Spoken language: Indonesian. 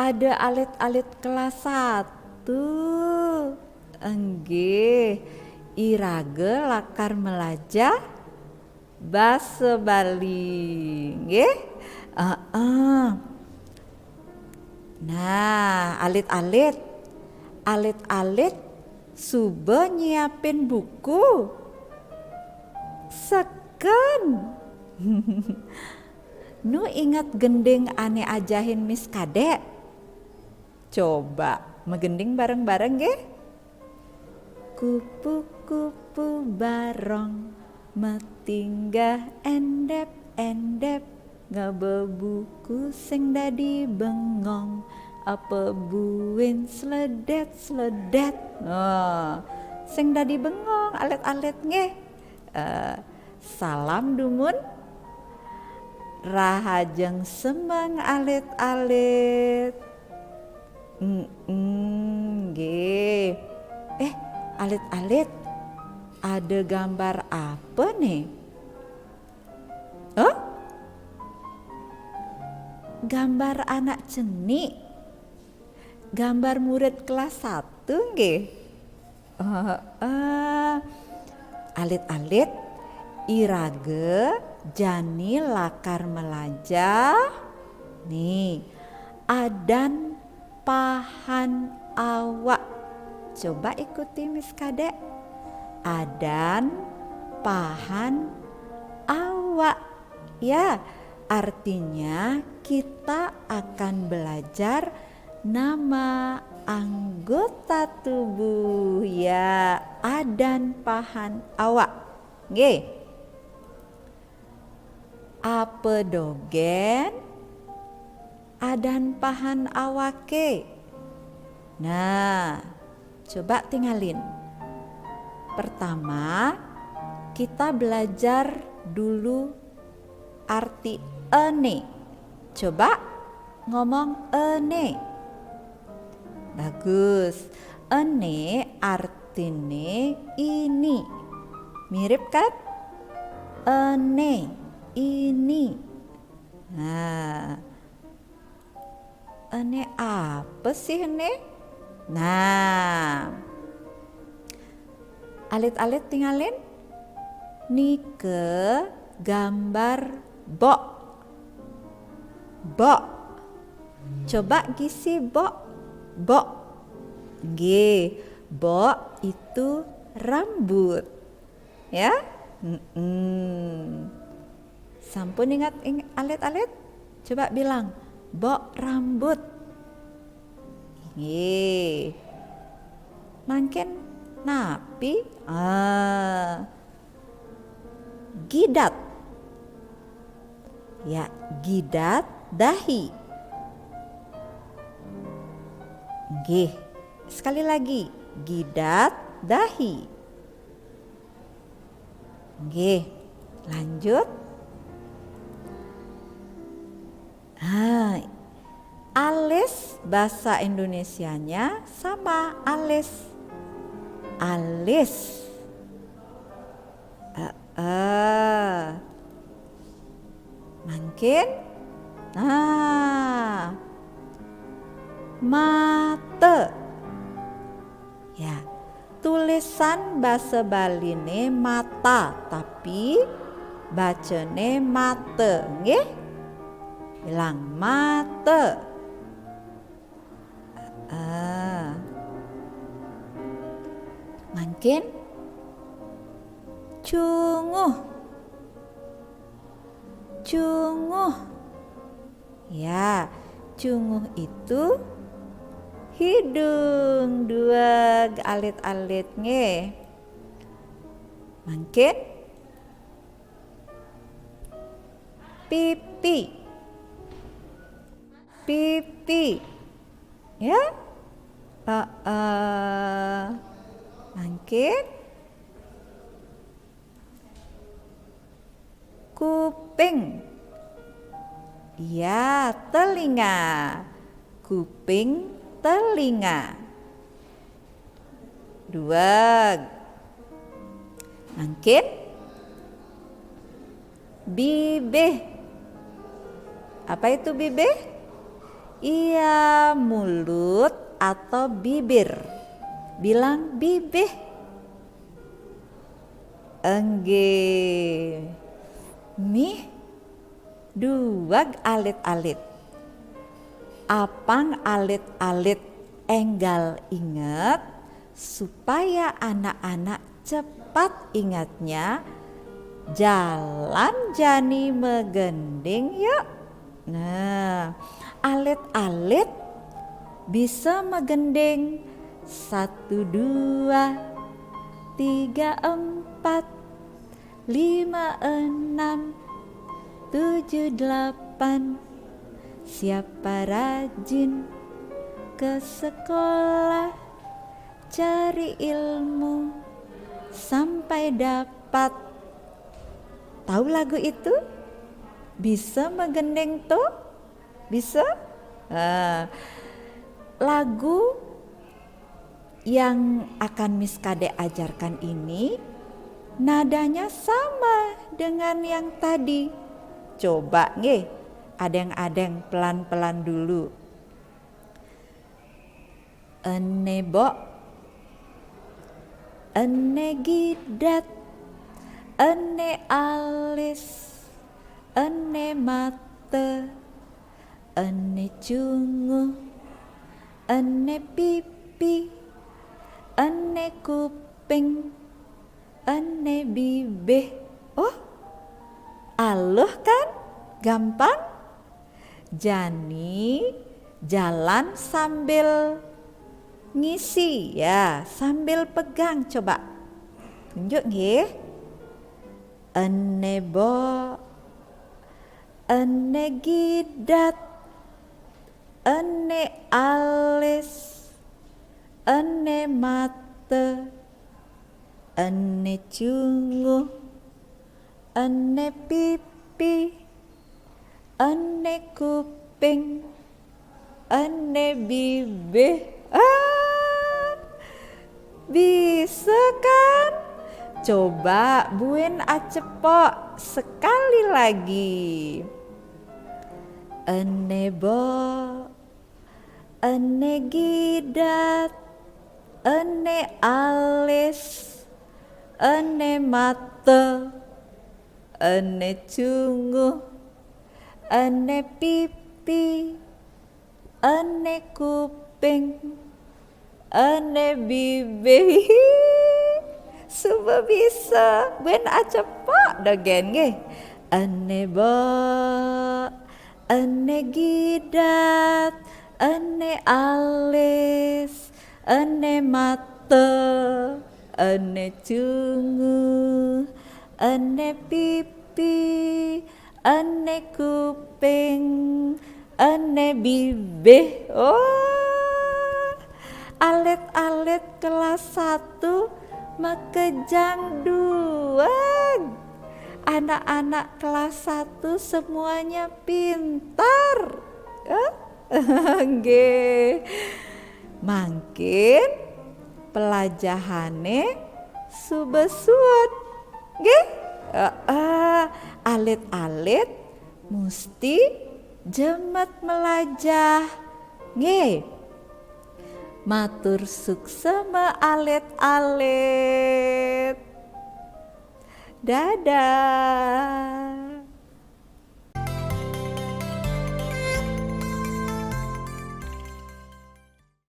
ada alit-alit kelas 1. Enggih, irage lakar melajah basa Bali. Nggih? Nah, alit-alit suba nyiapin buku. Seken. Nu ingat gending ane ajahin Miss Kadek? Coba megending bareng-bareng nggih. Kupu-kupu barong metinggah endep-endep, ngabebuku sing dadi bengong, apa buin sledet-sledet. Sing dadi bengong alit-alit nggih. Salam dumun rahajeng semeng alit-alit. Nggih. Alit-alit, ada gambar apa nih? Gambar anak ceni. Gambar murid kelas 1 nggih. Alit-alit, irage jani lakar melajah. Nih, adan pahan awak. Coba ikuti Miss Kadek. Adan pahan awak. Ya, artinya kita akan belajar nama anggota tubuh ya, adan pahan awak. Nggih. Apa dogen adan pahan awake? Nah, coba tinggalin. Pertama, kita belajar dulu arti ene. Coba ngomong ene. Bagus. Ene artine ini. Mirip kan? Ene, ini. Nah, ene apa sih ene? Nah, alit-alit tinggalin. Nike gambar bok. Bok. Coba gisi bok. Bok. Nggih, bok itu rambut. Ya? Sampun ingat alit-alit? Coba bilang, bok rambut. Nggih. Mangken napi? Gidat. Ya, gidat dahi. Nggih. Sekali lagi, gidat dahi. Nggih. Lanjut. Alis bahasa Indonesianya sama alis. Alis. Mungkin. Mate. Ya, tulisan bahasa Baline mata, tapi bacane mate, nggih? Bilang mate. Mungkin cunguh. Cunguh. Ya, cunguh itu hidung dua alit-alit nge. Mungkin pipi. Pipi. Ya. Mungkin kuping. Ya, telinga. Kuping, telinga. Dua. Mungkin bibih. Apa itu bibih? Iya, mulut atau bibir. Bilang bibih. Engge. Mih duag alit-alit. Apang alit-alit enggal inget supaya anak-anak cepat ingatnya. Jalan jani megending yuk. Nah, alit-alit bisa megending 1, 2, 3, 4, 5, 6, 7, 8. Siapa rajin ke sekolah cari ilmu sampai dapat. Tahu lagu itu? Bisa megending tuh? Bisa? Lagu yang akan Miss Kade ajarkan ini nadanya sama dengan yang tadi. Coba nge, adeng-adeng pelan-pelan dulu. Ene bo, ene gidat, ene alis, ene mata, ene cungu, ene pipi, ene kuping, ene bibih. Oh, aluh kan? Gampang? Jani jalan sambil ngisi ya, sambil pegang. Coba tunjuk nggih. Ene bo, ene gidat, ene alis, ene mata, ene cungu, ene pipi, ene kuping, ene bibih. Bisa kan? Coba buin acepok sekali lagi. Ene bo, ene gidat, ene alis, ene mata, ene cungu, ene pipi, ene kuping, ene bibih. Sudah bisa. Ben acepok dogen nggih. Ene bo, ene gidat, ene alis, ene mata, ene cungu, ene pipi, ene kuping, ene bibih. Oh, alit-alit kelas 1 makejang 2. Anak-anak kelas 1 semuanya pintar. Nggih. Mangkin pelajahane subesut. Nggih. Alit-alit mesti jemet melajah. Nggih. Matur suksema alit-alit. Dadah.